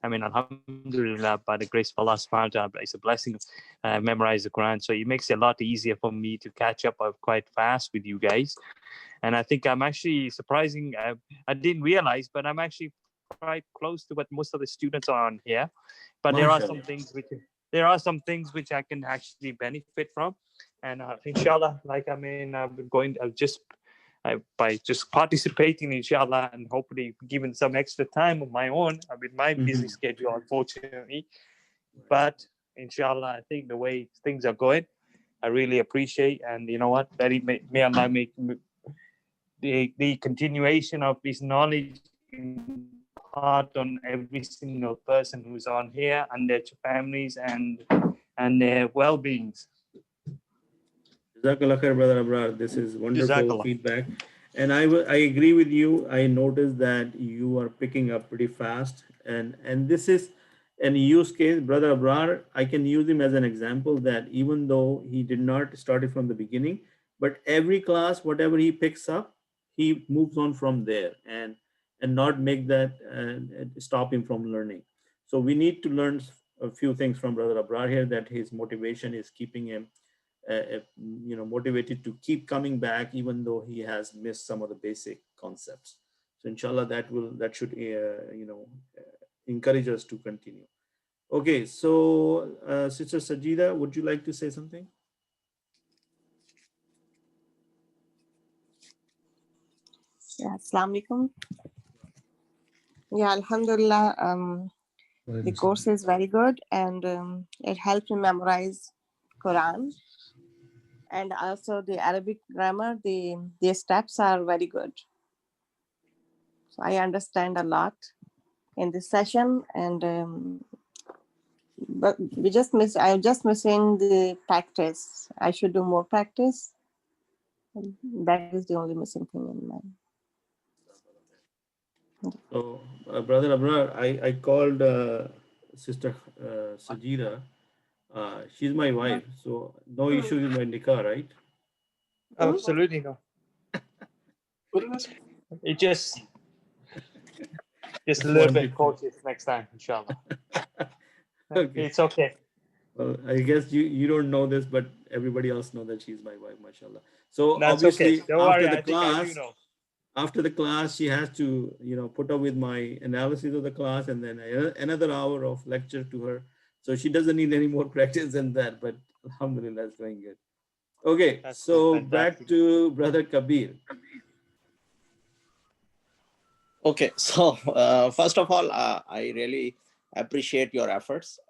I mean, alhamdulillah, by the grace of Allah subhanahu wa ta'ala, it's a blessing to memorize the Quran. So it makes it a lot easier for me to catch up quite fast with you guys. And I think I'm actually surprising. I didn't realize, but I'm actually quite close to what most of the students are on here. But there are some things which I can actually benefit from. And inshallah, by just participating, inshallah, and hopefully giving some extra time of my own with my busy schedule, unfortunately. But inshallah, I think the way things are going, I really appreciate. And you know what? May Allah the continuation of this knowledge impart on every single person who's on here and their families and their well-beings. Jazakallah khair, Brother Abrar. This is wonderful Jazakallah. feedback. And I agree with you. I noticed that you are picking up pretty fast. And this is an use case. Brother Abrar, I can use him as an example that even though he did not start it from the beginning, but every class, whatever he picks up, he moves on from there and not make that stop him from learning. So we need to learn a few things from Brother Abrar here, that his motivation is keeping him motivated to keep coming back even though he has missed some of the basic concepts. So inshallah that should encourage us to continue. Okay, so Sister Sajida, would you like to say something? Yeah, Assalamu alaikum. Yeah, Alhamdulillah. The course is very good, and it helps me memorize Quran, and also the Arabic grammar. The steps are very good, so I understand a lot in this session. And but I'm just missing the practice. I should do more practice. That is the only missing thing in my. So, Brother Abrar, I called Sister Sajida. She's my wife, so no issue with my nikah, right? Absolutely no. It just a little bit cautious next time, inshallah. Okay. It's okay. Well, I guess you don't know this, but everybody else know that she's my wife, mashallah. So That's obviously okay. Don't worry, after the I think I class, do know. after the class, she has to, put up with my analysis of the class and then another hour of lecture to her. So she doesn't need any more practice than that, but alhamdulillah, it's going good. Okay, That's so fantastic. back to Brother Kabir. Okay, so first of all, I really appreciate your efforts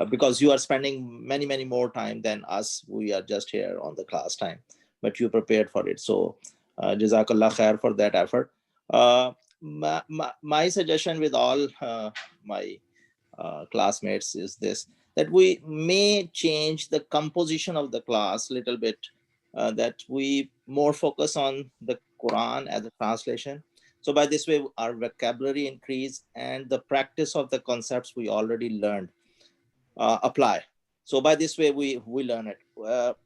because you are spending many more time than us. We are just here on the class time, but you prepared for it. So Jazakallah khair for that effort. My suggestion with all my classmates is this, that we may change the composition of the class a little bit, that we more focus on the Quran as a translation. So by this way, our vocabulary increase and the practice of the concepts we already learned apply. So by this way, we learn it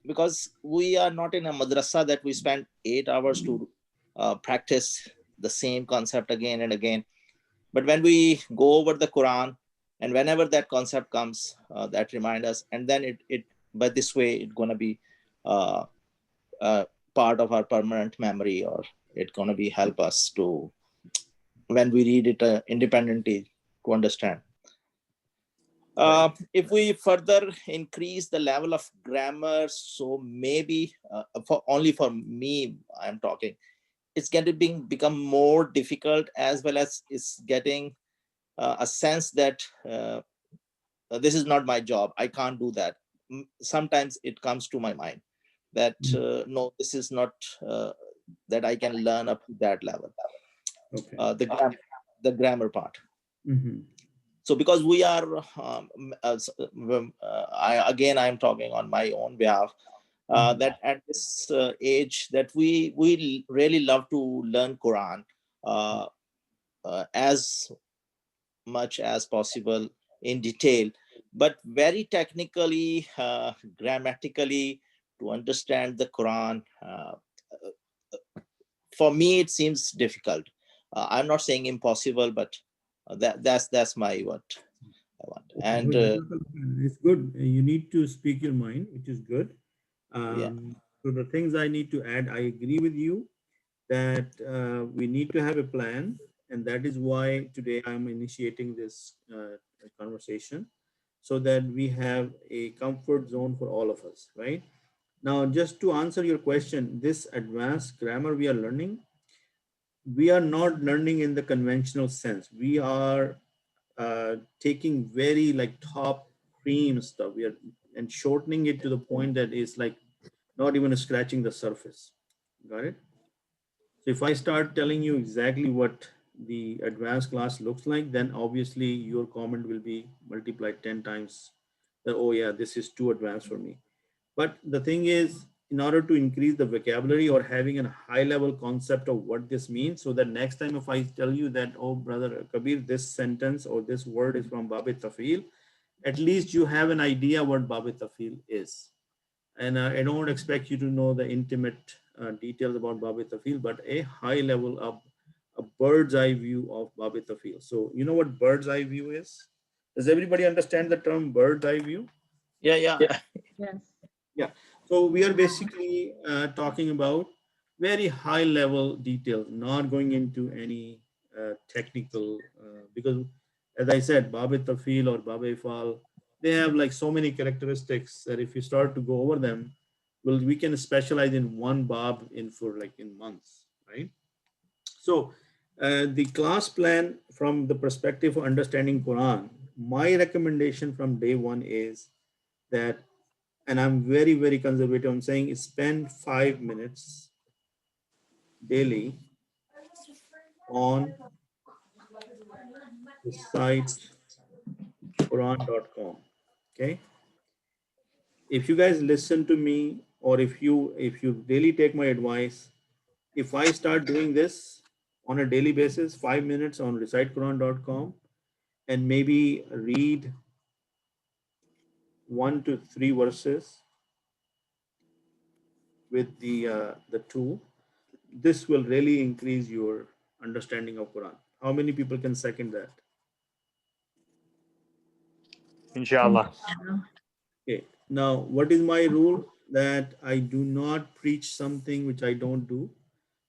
because we are not in a madrasa that we spend 8 hours to practice the same concept again and again. But when we go over the Quran, and whenever that concept comes, that remind us, and then it by this way, it's going to be part of our permanent memory, or it's going to be help us to, when we read it independently, to understand. If we further increase the level of grammar, so maybe only for me, I'm talking, it's going to become more difficult, as well as it's getting a sense that this is not my job. I can't do that. Sometimes it comes to my mind that no, this is not that I can learn up to that level. Okay. The grammar part. Mm-hmm. So because we are, I'm talking on my own behalf, that at this age that we really love to learn Quran as much as possible in detail, but very technically, grammatically, to understand the Quran, for me it seems difficult. I'm not saying impossible, but that's my what I want. And it's good. You need to speak your mind, which is good. Yeah. So the things I need to add, I agree with you that we need to have a plan, and that is why today I'm initiating this conversation, so that we have a comfort zone for all of us, right? Now, just to answer your question, this advanced grammar we are learning, we are not learning in the conventional sense. We are taking very like top cream stuff. We are and shortening it to the point that is like not even scratching the surface. Got it? So if I start telling you exactly what the advanced class looks like, then obviously your comment will be multiplied 10 times. That, oh yeah, this is too advanced for me. But the thing is, in order to increase the vocabulary or having a high level concept of what this means, so that next time if I tell you that, oh brother Kabir, this sentence or this word is from Bab Tafil, at least you have an idea what Bab Tafil is. And I don't expect you to know the intimate details about Bab Tafil, but a high level of a bird's eye view of Bab Tafil. So you know what bird's eye view is? Does everybody understand the term bird's eye view? Yeah, yeah. Yes. Yeah. So we are basically talking about very high level details, not going into any technical, because as I said, Bab Tafil or Bab Ifal, they have like so many characteristics that if you start to go over them, well, we can specialize in one Bab in for like in months, right? So the class plan from the perspective of understanding Quran, my recommendation from day one is that, and I'm very, very conservative, I'm saying spend 5 minutes daily on the site Quran.com. Okay. If you guys listen to me, or if you really take my advice, if I start doing this on a daily basis, 5 minutes on recitequran.com, and maybe read 1 to 3 verses with the tool, this will really increase your understanding of Quran. How many people can second that? Inshallah. Okay. Now, what is my rule? That I do not preach something which I don't do.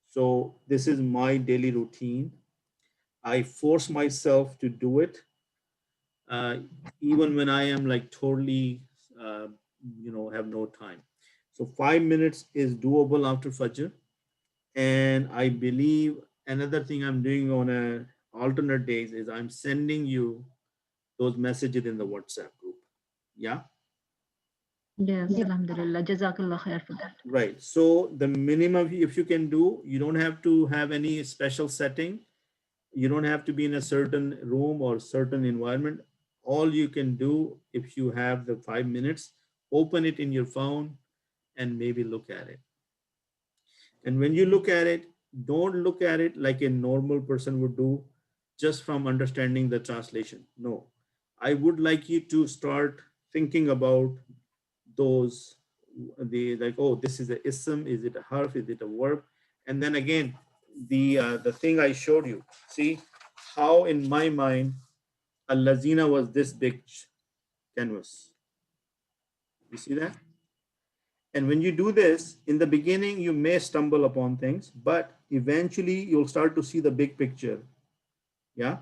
So this is my daily routine. I force myself to do it, uh, even when I am like totally, uh, have no time. So 5 minutes is doable after Fajr. And I believe another thing I'm doing on a alternate days is I'm sending you those messages in the WhatsApp group. Yeah. Yes, Alhamdulillah. Jazakallah khair for that. Right. So the minimum, if you can do, you don't have to have any special setting. You don't have to be in a certain room or certain environment. All you can do, if you have the 5 minutes, open it in your phone and maybe look at it. And when you look at it, don't look at it like a normal person would do, just from understanding the translation. No, I would like you to start thinking about those, the like, oh, this is a ism, is it a harf, is it a verb? And then again, the thing I showed you, see how in my mind al-lazina was this big canvas. You see that? And when you do this, in the beginning, you may stumble upon things, but eventually you'll start to see the big picture. Yeah.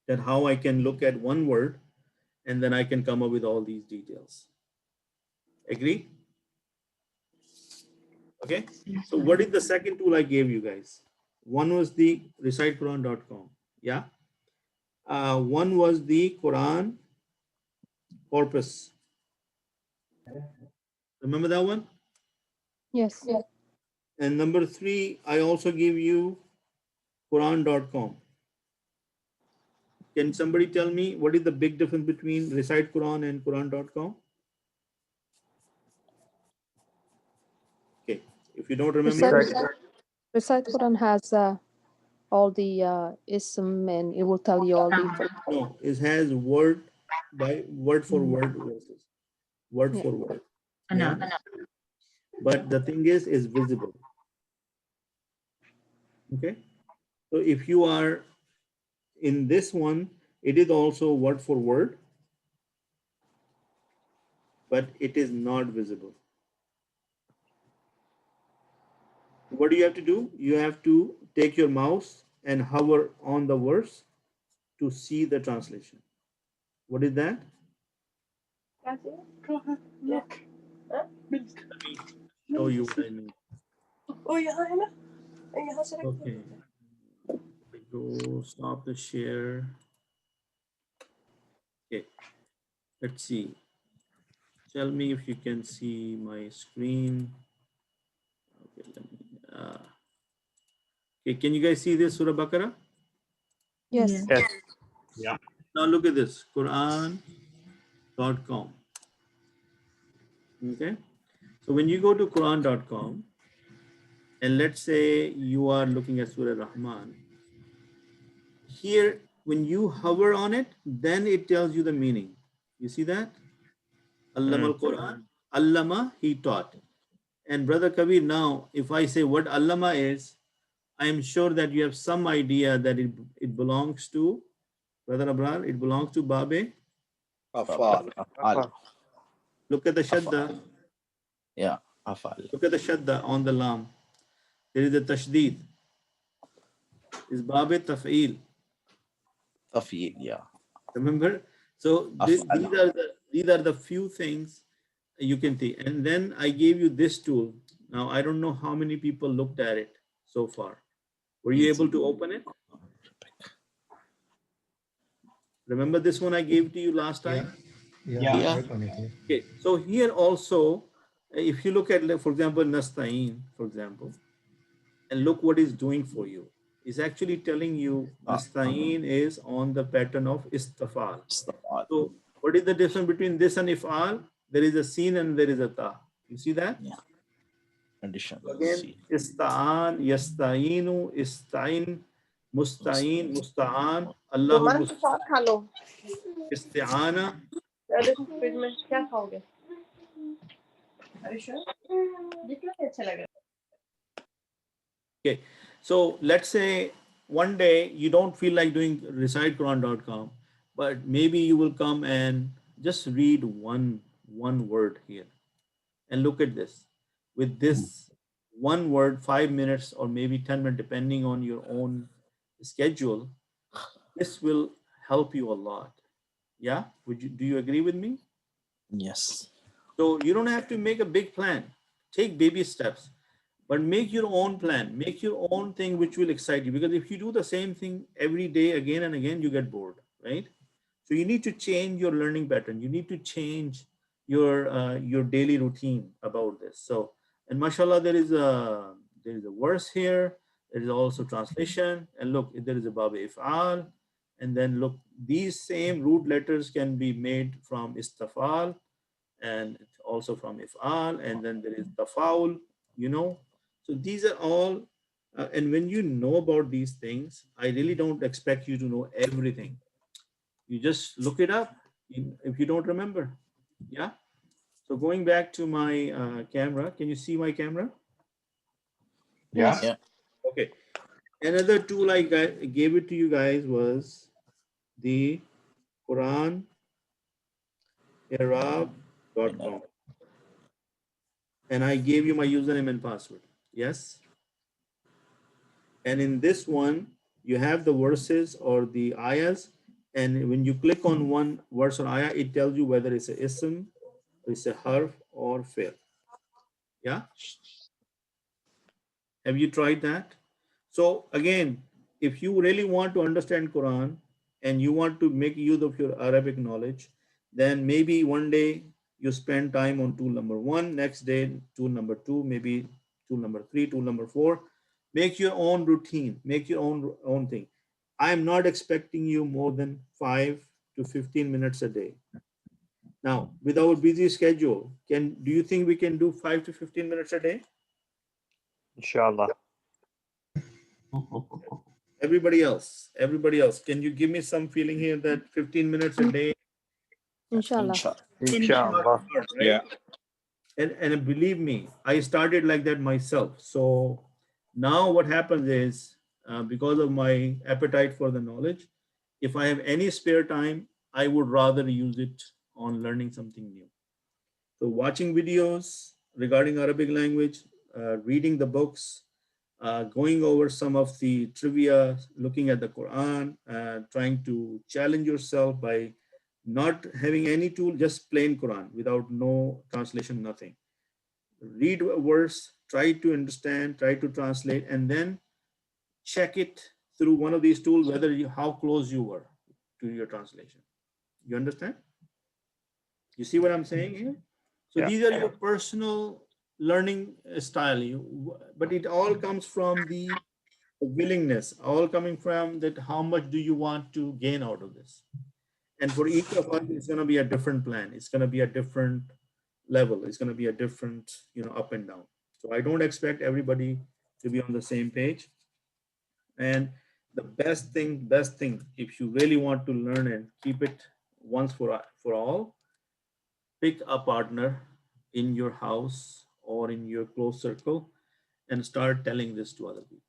That how I can look at one word and then I can come up with all these details. Agree? Okay. So what is the second tool I gave you guys? One was the recitequran.com. Yeah. One was the Quran corpus. Remember that one? Yes. And number 3, I also gave you Quran.com. Can somebody tell me what is the big difference between Recite Quran and Quran.com? Okay, if you don't remember, Recite Quran has all the ism, and it will tell you all the information. no, it has word by word for word verses, word Yeah. for word. Yeah, but the thing is visible. Okay, so if you are in this one, it is also word for word, but it is not visible. What do you have to do? You have to take your mouse and hover on the verse to see the translation. What is that? Look. Let me show you what I mean. Oh, यहाँ है ना? यहाँ से रख दो. Okay. Go stop the share. Okay. Let's see. Tell me if you can see my screen. Okay, can you guys see this Surah Baqarah? Yes. Yes. Yeah. Now look at this, Quran.com. Okay, so when you go to Quran.com, and let's say you are looking at Surah Rahman, here when you hover on it, then it tells you the meaning. You see that? Allama al-Quran, Allama, he taught. And Brother Kabir, now if I say what Allama is, I am sure that you have some idea that it belongs to, Brother Abrar, it belongs to Babe. Afal. Afal. Look at the Shadda. Yeah. Afal. Look at the Shadda on the Lam. There is a Tashdeed. Is Babe Taf'il. Tafil. Yeah. Remember? So Afal. these are the few things you can see. And then I gave you this tool. Now I don't know how many people looked at it so far. Were you able to open it? Remember this one I gave to you last time? Yeah. Yeah. Work on it. Yeah. Okay. So here also, if you look at, for example, Nasta'in, for example, and look what it's doing for you. It's actually telling you Nasta'in is on the pattern of Istafal. Istafal. So what is the difference between this and If'al? There is a sin and there is a ta. You see that? Yeah. Addition. So again, Ista'an, Yasta'inu, Ista'in, Musta'in, Musta'an, Allahu रोमान Musta'an, साथ खा लो Isti'ana. देखो fridge में क्या खाओगे देखो अच्छा लग रहा Okay, so let's say one day you don't feel like doing recitequran.com, but maybe you will come and just read one word here and look at this. With this one word, 5 minutes or maybe 10 minutes, depending on your own schedule, this will help you a lot. Yeah, do you agree with me? Yes. So you don't have to make a big plan. Take baby steps, but make your own plan. Make your own thing which will excite you. Because if you do the same thing every day again and again, you get bored, right? So you need to change your learning pattern. You need to change your daily routine about this. So, and mashallah, there is a verse here. There is also translation. And look, there is a bab if'al. And then look, these same root letters can be made from istafal and also from if'al, and then there is tafaul, you know. So these are all, and when you know about these things, I really don't expect you to know everything. You just look it up if you don't remember. Yeah. So going back to my camera, can you see my camera? Yeah. Yeah. Okay. Another tool I gave it to you guys was the Quran Arab.com. And I gave you my username and password. Yes. And in this one, you have the verses or the ayahs. And when you click on one verse or ayah, it tells you whether it's a ism, it's a harf or fi'l. Yeah. Have you tried that? So again, if you really want to understand Quran and you want to make use of your Arabic knowledge, then maybe one day you spend time on tool number 1, next day tool number 2, maybe tool number 3, tool number 4. Make your own routine, make your own thing. I am not expecting you more than 5 to 15 minutes a day. Now, with our busy schedule, do you think we can do 5 to 15 minutes a day? Inshallah. Everybody else, can you give me some feeling here that 15 minutes a day? Inshallah. Inshallah. Right? Yeah. And believe me, I started like that myself. So now what happens is, because of my appetite for the knowledge, if I have any spare time, I would rather use it on learning something new. So watching videos regarding Arabic language, reading the books, going over some of the trivia, looking at the Quran, trying to challenge yourself by not having any tool, just plain Quran without no translation, nothing. Read a verse, try to understand, try to translate, and then check it through one of these tools, whether how close you were to your translation. You understand? You see what I'm saying here? So Yeah. these are your personal learning style, but it all comes from the willingness, all coming from that how much do you want to gain out of this. And for each of us, it's going to be a different plan. It's going to be a different level. It's going to be a different, up and down. So I don't expect everybody to be on the same page. And the best thing, if you really want to learn and keep it once for all, pick a partner in your house or in your close circle and start telling this to other people.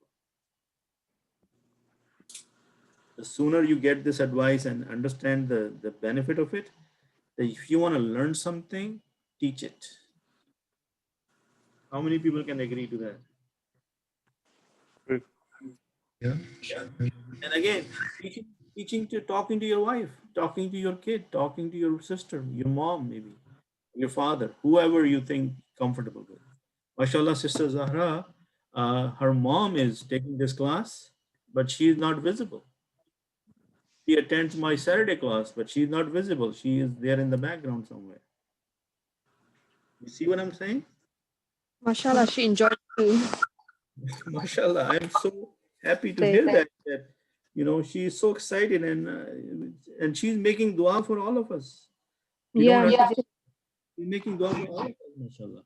The sooner you get this advice and understand the benefit of it, that if you want to learn something, teach it. How many people can agree to that? Yeah. And again, teaching to talking to your wife, talking to your kid, talking to your sister, your mom, maybe your father, whoever you think comfortable with. MashaAllah, Sister Zahra, her mom is taking this class, but she is not visible. She attends my Saturday class, but she's not visible. She is there in the background somewhere. You see what I'm saying? Mashallah, she enjoyed too. MashaAllah, I'm so happy to hear that she is so excited and she's making dua for all of us. We don't Yeah, have to, she's making dua for all of us, MashaAllah.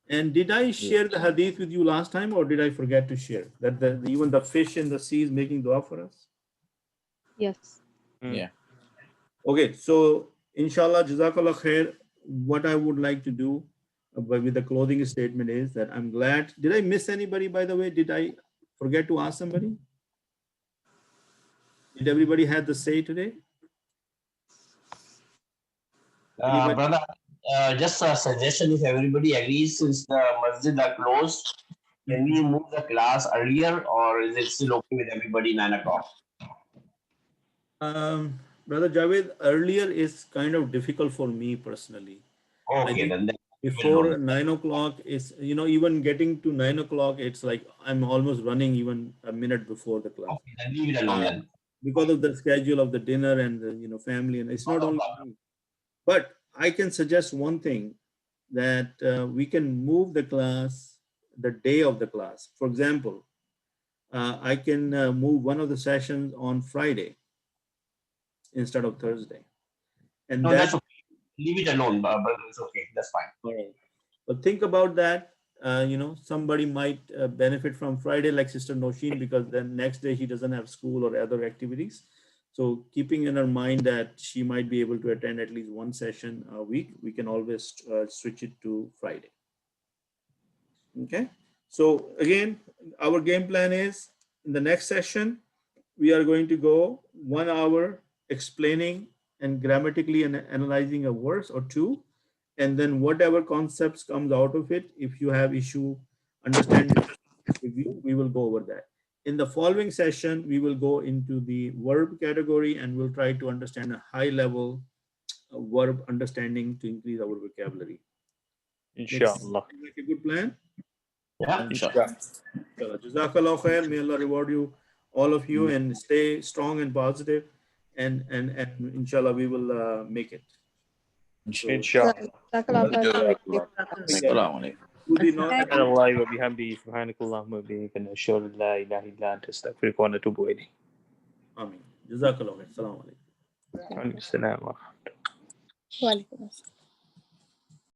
And did I share the hadith with you last time, or did I forget to share that even the fish in the sea is making dua for us? yes. Yeah. Okay, so inshallah, jazakallah khair. What I would like to do with the closing statement is that I'm glad. Did I miss anybody, by the way? Did I forget to ask somebody? Did everybody have the say today? Brother, just a suggestion, if everybody agrees, since the masjid are closed, can we move the class earlier, or is it still okay with everybody 9 o'clock? Brother Javed, earlier is kind of difficult for me personally. Okay, then before 9 o'clock is, even getting to 9 o'clock, it's like I'm almost running even a minute before the class. Okay, then leave it alone then. Because of the schedule of the dinner and the family, and it's not only me. But I can suggest one thing, that we can move the class the day of the class. For example, I can move one of the sessions on Friday instead of Thursday. And no, that's okay. Leave it alone, but it's okay. That's fine. All right. But think about that. Somebody might benefit from Friday, like Sister Noshin, because then next day she doesn't have school or other activities. So keeping in her mind that she might be able to attend at least one session a week, we can always switch it to Friday. Okay. So again, our game plan is in the next session, we are going to go 1 hour explaining and grammatically analyzing a verse or two. And then whatever concepts comes out of it, if you have issue understanding review, we will go over that. In the following session, we will go into the verb category and we'll try to understand a high level verb understanding to increase our vocabulary. Inshallah. Make a good plan? Yeah. Inshallah. Jazakallah khair. May Allah reward you, all of you, and stay strong and positive. And inshallah, we will make it. Inshallah. Assalamu alaikum. سبحان الله وبحمده سبحانك اللهم وبحمدك نشهد ان لا اله الا انت استغفرك ونتوب اليك. Ameen. Jazakallah khair. Assalamu alaikum. وعليكم السلام ورحمة الله. وعليكم السلام.